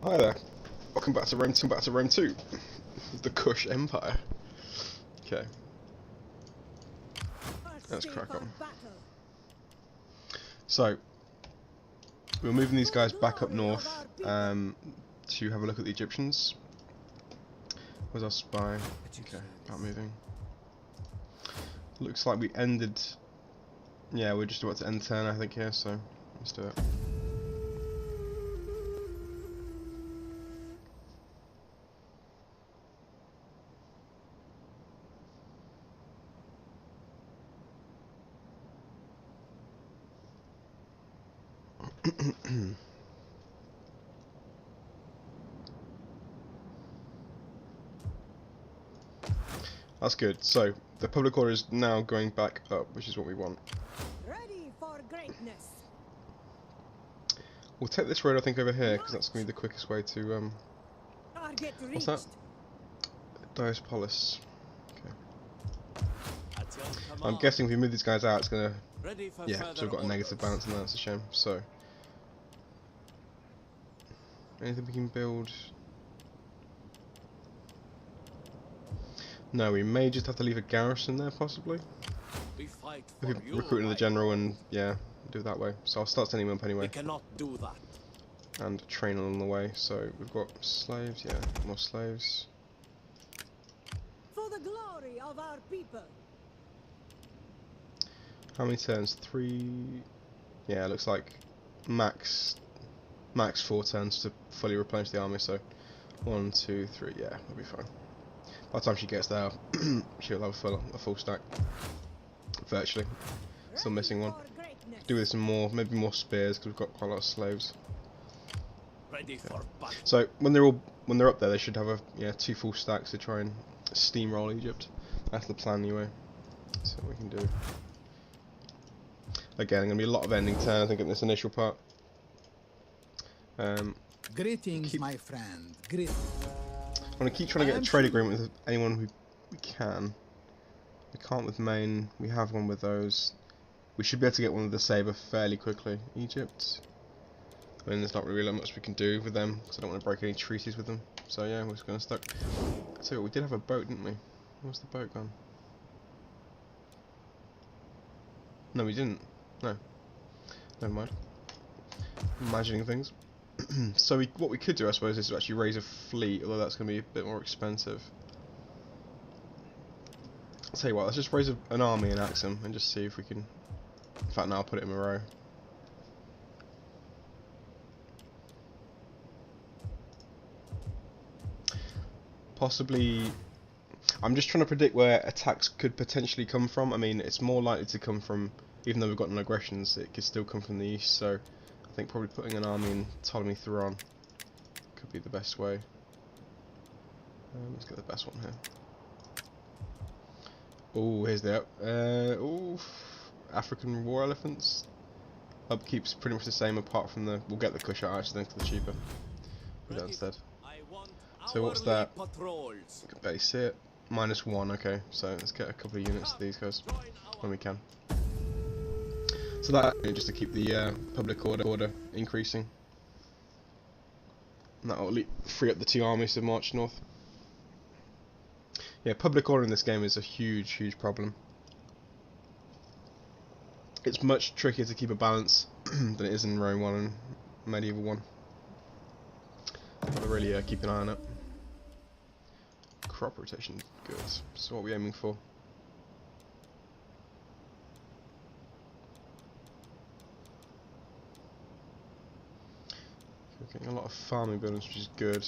Hi there. Welcome back to Rome 2. The Kush Empire. Okay. Let's crack on. So, we're moving these guys back up north to have a look at the Egyptians. Where's our spy? Okay, not moving. Looks like we ended... Yeah, we're just about to end turn, I think, here, so let's do it. That's good. So the public order is now going back up, which is what we want. Ready for greatness. We'll take this road, I think, over here because that's going to be the quickest way to. Target What's reached. that? Diospolis. Okay. I'm guessing if we move these guys out, it's gonna. Yeah, so we've got a negative balance, and that's a shame. So. Anything we can build? No, we may just have to leave a garrison there, possibly. We fight We for could you, recruit another general and, yeah, do it that way. So I'll start sending them up anyway. We cannot do that. And train along the way. So we've got slaves, yeah, more slaves. For the glory of our people. How many turns? 3... Yeah, it looks like max 4 turns to fully replenish the army, so 1, 2, 3, yeah, that'll be fine. By the time she gets there, she'll have a full stack. Virtually. Still missing one. Do with some more, maybe more spears, because we've got quite a lot of slaves. Ready for battle. So when they're up there, they should have 2 full stacks to try and steamroll Egypt. That's the plan anyway. So we can do. Again, going to be a lot of ending turn, I think, in this initial part. Greetings, my friend. Greetings. I'm going to keep trying to get a trade agreement with anyone who we can. We can't with Maine. We have one with those. We should be able to get one with the Sabre fairly quickly. Egypt. I mean, there's not really much we can do with them because I don't want to break any treaties with them. So yeah, we're just going to stuck. So we did have a boat, didn't we? Where's the boat gone? No, we didn't. No. Never mind. Imagining things. So what we could do, I suppose, is to actually raise a fleet, although that's going to be a bit more expensive. I'll tell you what, let's just raise an army in Axum and just see if we can... In fact, now I'll put it in a row. Possibly... I'm just trying to predict where attacks could potentially come from. I mean, it's more likely to come from... Even though we've got no aggressions, it could still come from the east, so... I think probably putting an army in Ptolemy Theron could be the best way. Let's get the best one here. Oh, here's the African war elephants. Upkeep's pretty much the same apart from the... We'll get the Kush out actually, because they're cheaper. Do that instead. So what's that? Base it. -1, okay. So let's get a couple of units of these guys when we can. So that just to keep the public order increasing. And that will free up the 2 armies to march north. Yeah, public order in this game is a huge problem. It's much trickier to keep a balance than it is in Rome 1 and Medieval 1. But really keep an eye on it. Crop rotation, good. So what are we aiming for? We're getting a lot of farming buildings, which is good.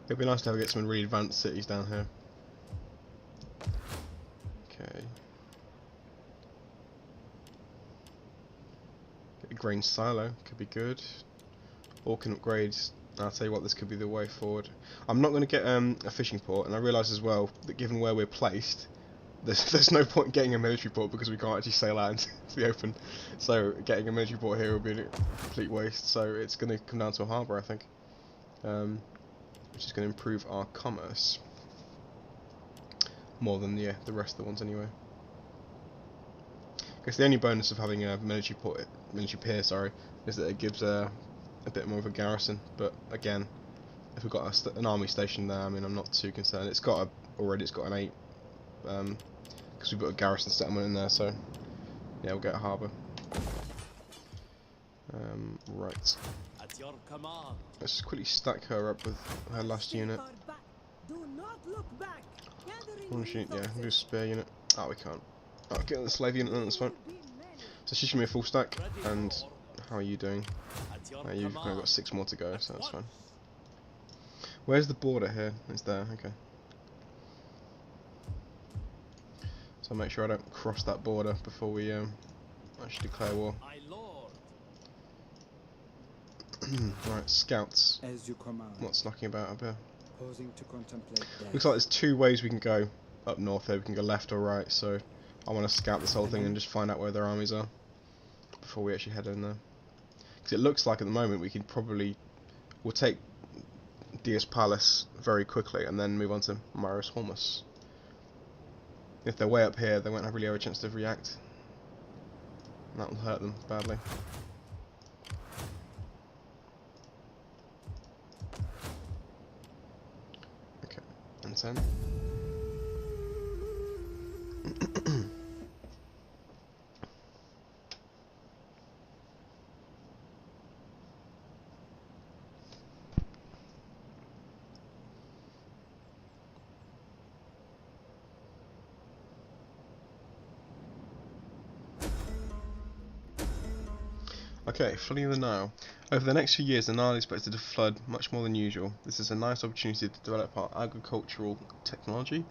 It'd be nice to get some really advanced cities down here. Okay. Get a grain silo, could be good. Or can upgrade. I'll tell you what, this could be the way forward. I'm not going to get a fishing port, and I realise as well that given where we're placed, there's no point in getting a military port because we can't actually sail out into the open. So getting a military port here will be a complete waste. So it's going to come down to a harbour, I think. Which is going to improve our commerce more than the rest of the ones anyway. guess the only bonus of having a military pier, sorry, is that it gives a bit more of a garrison. But again, if we've got an army station there, I mean, I'm not too concerned. It's got an 8, because we've got a garrison settlement in there. So yeah, we'll get a harbour. Right. At your command. Let's just quickly stack her up with her last unit. Do not look back. Gathering One sheet, yeah, resources. do a spare unit. Oh, we can't. I'll get the slave unit then, that's fine. So she's gonna be a full stack. And how are you doing? At your You've command. kind of got 6 more to go, so that's fine. Where's the border here? It's there, okay. So I'll make sure I don't cross that border before we actually declare war. My lord. Right, scouts. As you command. What's knocking about up here? Pausing to contemplate death. Looks like there's 2 ways we can go up north here. We can go left or right, so I want to scout this whole thing and just find out where their armies are before we actually head in there. Because it looks like at the moment we'll take Dias Palace very quickly and then move on to Maris Hormus. If they're way up here, they won't really have a chance to react. And that will hurt them badly. Okay, and 10. Okay, flooding the Nile. Over the next few years, the Nile is expected to flood much more than usual. This is a nice opportunity to develop our agricultural technology,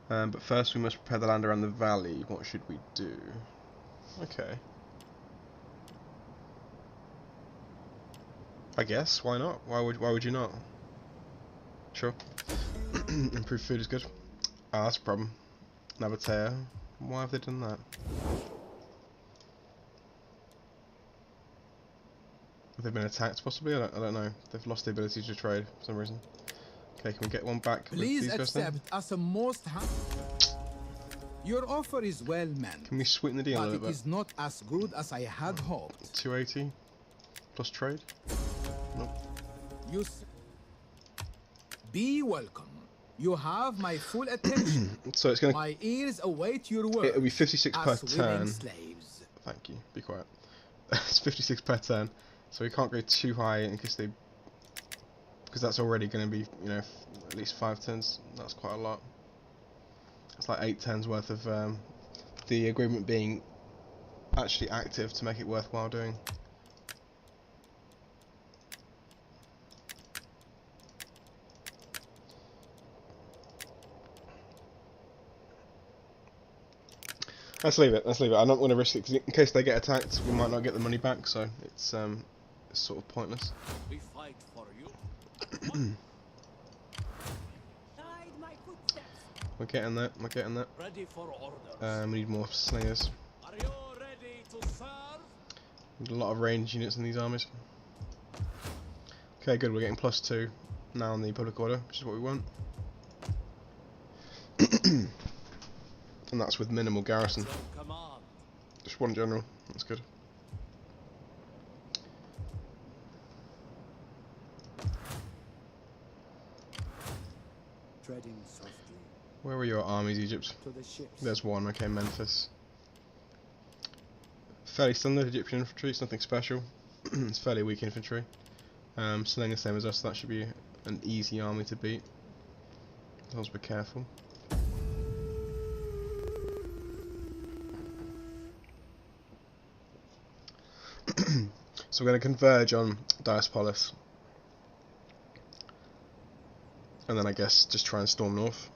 but first we must prepare the land around the valley. What should we do? Okay. I guess, why not? Why would you not? Sure. Improved food is good. Ah, that's a problem. Nabatea. Why have they done that? Have they been attacked possibly? I don't know. They've lost the ability to trade for some reason. Okay, can we get one back with Please these guys then? accept as a most Your offer is well meant, Can we sweeten the deal a but little it bit? is not as good as I had hoped. 280 plus trade? Nope. Be welcome. You have my full attention. So it's going to... My ears await your word. It'll be 56 per as willing turn. slaves. Thank you. Be quiet. It's 56 per turn. So we can't go too high in case they... Because that's already going to be, you know, at least 5 turns. That's quite a lot. It's like 8 turns worth of the agreement being actually active to make it worthwhile doing. Let's leave it. Let's leave it. I don't want to risk it because in case they get attacked, we might not get the money back. So it's sort of pointless. We fight for you. Guide my footsteps. We're getting that. We're getting that. Ready for orders. We need more slingers. Are you ready to serve? Need a lot of range units in these armies. Okay, good. We're getting +2 now on the public order, which is what we want. And that's with minimal garrison. Your command. Just one general. That's good. Treading softly Where were your armies, Egypt? to the ships. There's one. Okay, Memphis. Fairly standard Egyptian infantry. It's nothing special. It's fairly weak infantry. Sling the same as us. So that should be an easy army to beat. Let's be careful. So we're going to converge on Diospolis. And then I guess just try and storm north.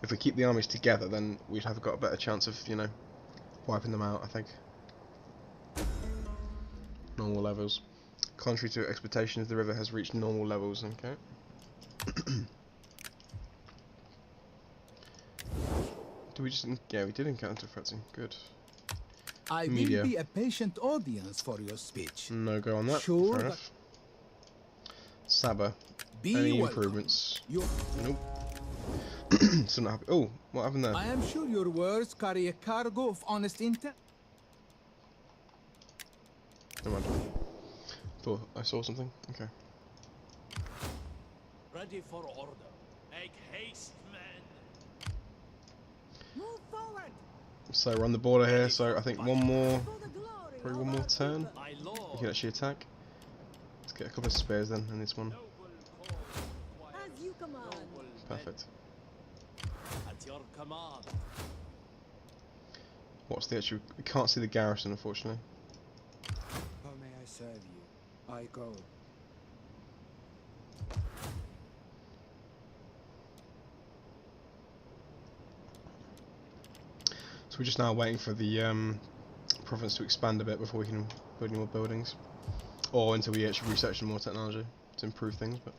If we keep the armies together, then we'd have got a better chance of, you know, wiping them out, I think. Normal levels. Contrary to expectations, the river has reached normal levels, okay. Did we just... Yeah, we did encounter threatening. Good. I Media. will be a patient audience for your speech. No go on that. Sure, Fair enough. Saba. Be Any welcome. improvements? You Nope. Still not happy. Oh, what happened there? I am sure your words carry a cargo of honest intent. Never mind. Thought I saw something. Okay. Ready for order. Make haste, men. Move forward So we're on the border here. So I think one more, for the glory probably of one more our turn. people. My We lord. can actually attack. Let's get a couple of spears then in this one. Noble cause requires As you command. noble men. Perfect. At your command. What's the actual? We can't see the garrison, unfortunately. How may I serve you? I go. So we're just now waiting for the province to expand a bit before we can build any more buildings, or until we actually research more technology to improve things. But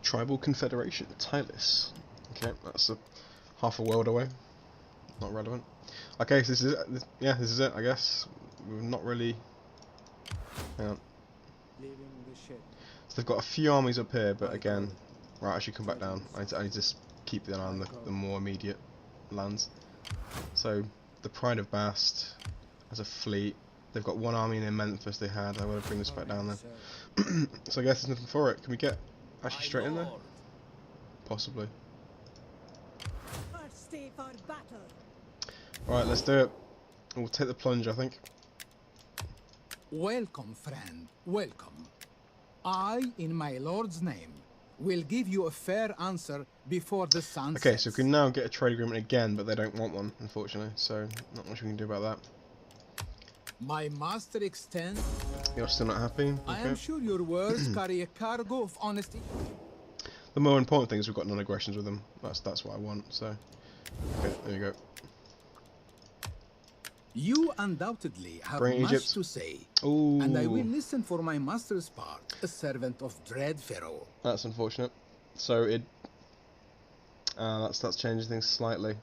Tribal Confederation, Tylus. Okay, that's half a world away. Not relevant. Okay, so this is it. Yeah, this is it. I guess we're not really. Hang on. Leaving the ship. So they've got a few armies up here, but again, right, I should come back down. I need to just keep an eye on the more immediate lands. So the Pride of Bast has a fleet. They've got one army in Memphis. They had. I want to bring this back down there. So I guess there's nothing for it. Can we get actually straight in there? Lord. Possibly. Thirsty for battle. Alright, let's do it. We'll take the plunge, I think. Welcome, friend. Welcome. I, in my lord's name, will give you a fair answer before the sun Okay, sets. so we can now get a trade agreement again, but they don't want one, unfortunately. So, not much we can do about that. My master extends. You're still not happy? I Okay. am sure your words carry a cargo of honesty. The more important thing is we've got non-aggressions with them. That's what I want, so... Okay, there you go. You undoubtedly have Bring much Egypt. to say, Ooh, and I will listen for my master's part, a servant of dread Pharaoh. that's unfortunate. So it... that's changing things slightly.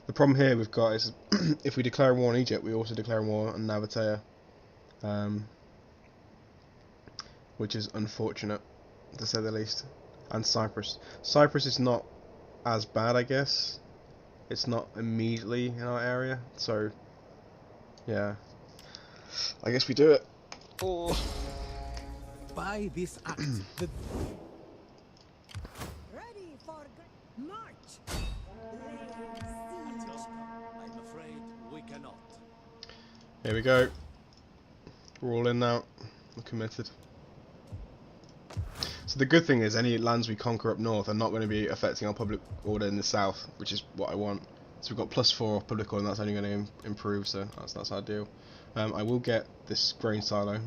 The problem here we've got is if we declare war on Egypt, we also declare war on Nabatea. Which is unfortunate, to say the least. And Cyprus. Cyprus is not as bad, I guess. It's not immediately in our area, so yeah. I guess we do it. Oh. By this act, the Ready for march. Laying siege. Just I'm afraid we cannot. Here we go. We're all in now. We're committed. So the good thing is any lands we conquer up north are not going to be affecting our public order in the south, which is what I want. So we've got +4 public order, and that's only going to improve, so that's ideal. I will get this grain silo.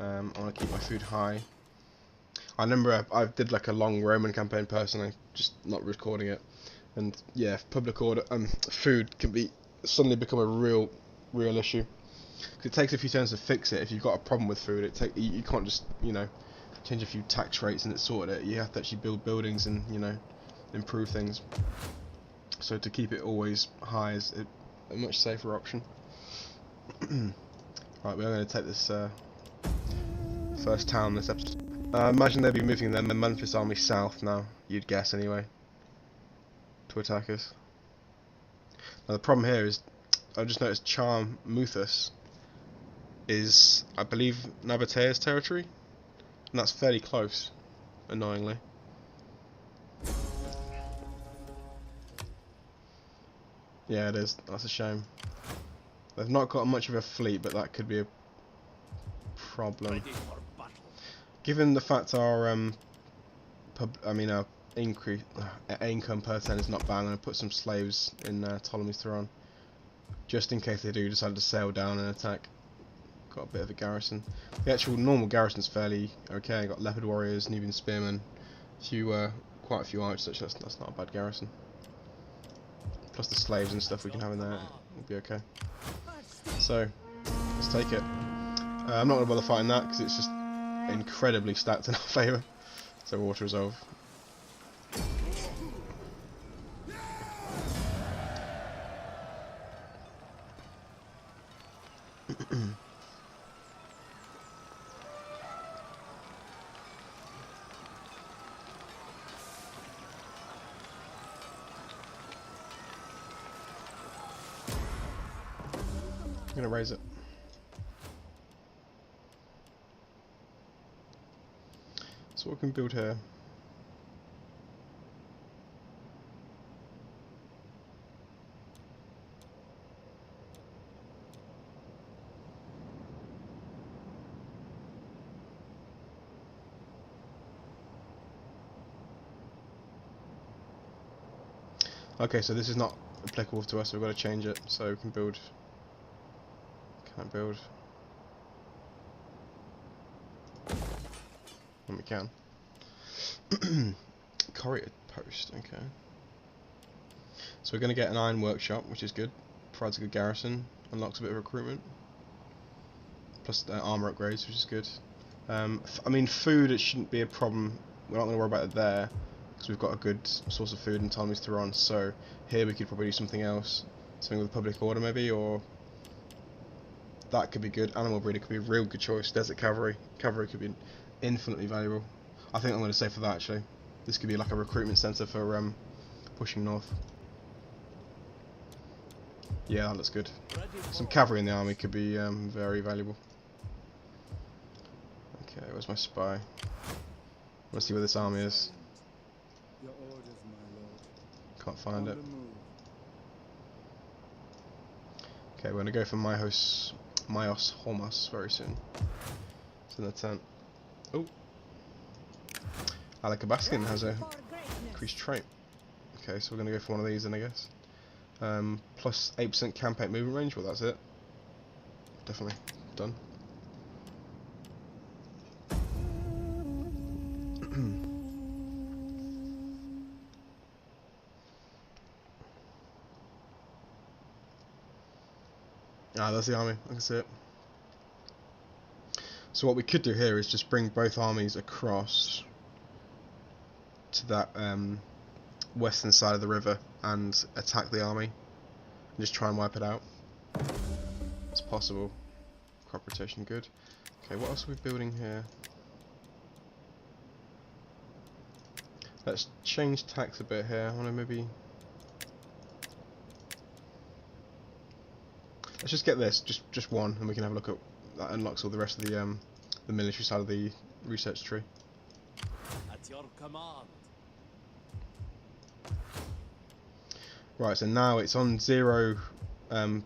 I want to keep my food high. I remember I did like a long Roman campaign personally, just not recording it. And yeah, public order food can suddenly become a real issue. 'Cause it takes a few turns to fix it. If you've got a problem with food, you can't just change a few tax rates and it's sorted it. You have to actually build buildings and improve things. So to keep it always high is a much safer option. Right, we're going to take this first town this episode. Imagine they'd be moving their Memphis army south now, you'd guess anyway, to attack us. Now the problem here is, I've just noticed Charm Muthus is, I believe, Nabatea's territory, and that's fairly close, annoyingly. Yeah, it is. That's a shame. They've not got much of a fleet, but that could be a problem. Ready for battle. Given the fact our our income per turn is not bad, I'm going to put some slaves in Ptolemy's throne, just in case they do decide to sail down and attack. Got a bit of a garrison. The actual normal garrison's fairly okay. Got leopard warriors, Nubian spearmen, quite a few archers. Actually, that's not a bad garrison. Plus the slaves and stuff we can have in there. We'll be okay. So, let's take it. I'm not going to bother fighting that because it's just incredibly stacked in our favour. So water resolve. I'm going to raise it. So what can we build here? Okay, so this is not applicable to us, so we've got to change it. So we can build. Can't build. And we can. Corridor post, okay. So we're going to get an iron workshop, which is good. Provides a good garrison. Unlocks a bit of recruitment. Plus armor upgrades, which is good. I mean, food, it shouldn't be a problem. We're not going to worry about it there, because we've got a good source of food in Ptolemy's Theron. So here we could probably do something else. Something with public order maybe, or that could be good. Animal breeder could be a real good choice. Desert cavalry. Cavalry could be infinitely valuable. I think I'm going to say for that actually. This could be like a recruitment centre for pushing north. Yeah, that looks good. Some cavalry in the army could be very valuable. Okay, where's my spy? I want to see where this army is. Your orders, my lord. Can't find On it. the move. Okay, we're going to go for Myos Hormos very soon. It's in the tent. Oh! Alakabaskin has a increased trait. Okay, so we're going to go for one of these then, I guess. Plus 8% campaign movement range, well that's it. Definitely. Done. Ah, that's the army, I can see it. So what we could do here is just bring both armies across to that western side of the river and attack the army and just try and wipe it out. It's possible. Crop rotation, good. Okay, what else are we building here? Let's change tax a bit here. I want to maybe... Let's just get this, just one, and we can have a look at that. Unlocks all the rest of the military side of the research tree. At your command. Right, so now it's on 0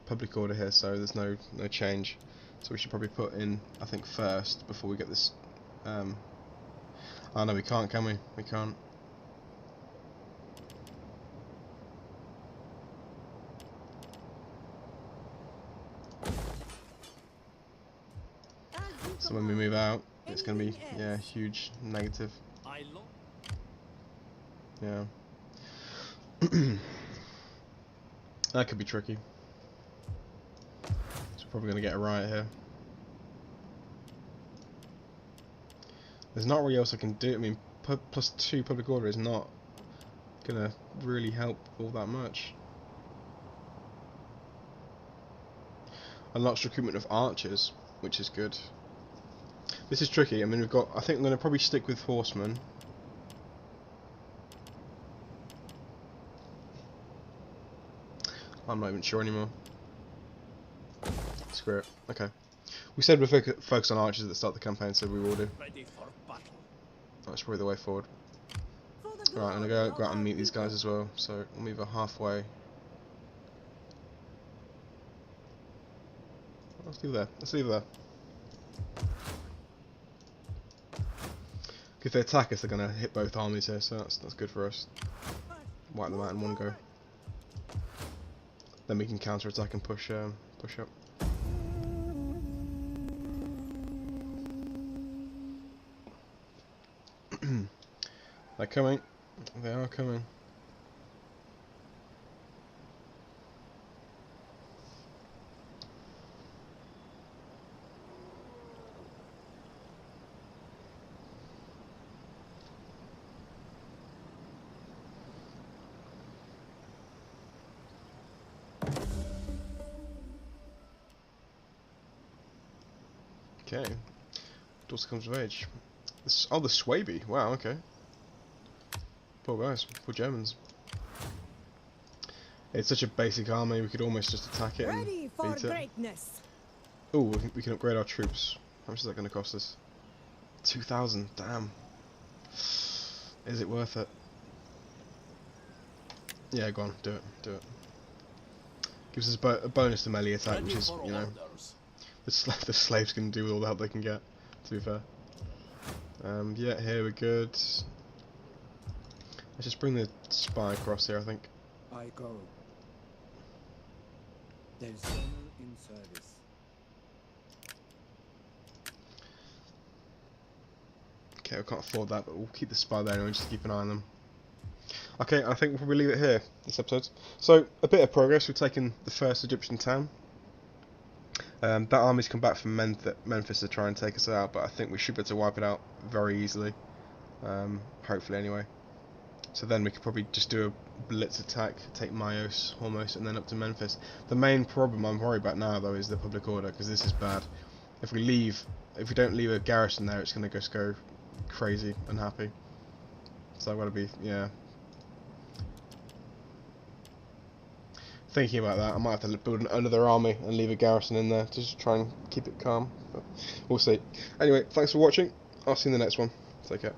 public order here, so there's no change. So we should probably put in, I think, first before we get this. Oh no, we can't, can we? We can't. So when we move out, it's going to be, yeah, huge negative. Yeah. That could be tricky. So we're probably going to get a riot here. There's not really else I can do. I mean, plus 2 public order is not going to really help all that much. Unlocks recruitment of archers, which is good. This is tricky. I mean, we've got... I think I'm going to probably stick with horsemen. I'm not even sure anymore. Screw it. Okay. We said we'll focus on archers at the start of the campaign, so we will do. Ready for battle. That's probably the way forward. Right, I'm going to go out and meet these guys as well, so we'll move halfway. Let's leave it there. Let's leave it there. If they attack us, they're going to hit both armies here, so that's good for us. Wipe them out in one go. Then we can counter-attack and push up. They're coming. They are coming. Okay. Daughter comes of age. Oh, the Swaby. Wow, okay. Poor guys. Poor Germans. It's such a basic army, we could almost just attack it and Ready for beat it. greatness. Oh, we can upgrade our troops. How much is that going to cost us? 2,000, damn. Is it worth it? Yeah, go on, do it, do it. Gives us a bonus to melee attack, which is, you know, the slaves can do with all the help they can get, to be fair. Yeah, here we're good. Let's just bring the spy across here, I think. I go. There's honor in service. Okay, we can't afford that, but we'll keep the spy there anyway, just to keep an eye on them. Okay, I think we'll probably leave it here, this episode. So, a bit of progress, we've taken the first Egyptian town. That army's come back from Memphis to try and take us out, but I think we should be able to wipe it out very easily. Hopefully anyway. So then we could probably just do a blitz attack, take Myos, Hormos, and then up to Memphis. The main problem I'm worried about now, though, is the public order, because this is bad. If we don't leave a garrison there, it's going to just go crazy and happy. So I've got to be, yeah. Thinking about that, I might have to build another army and leave a garrison in there to just try and keep it calm. But we'll see. Anyway, thanks for watching. I'll see you in the next one. Take care.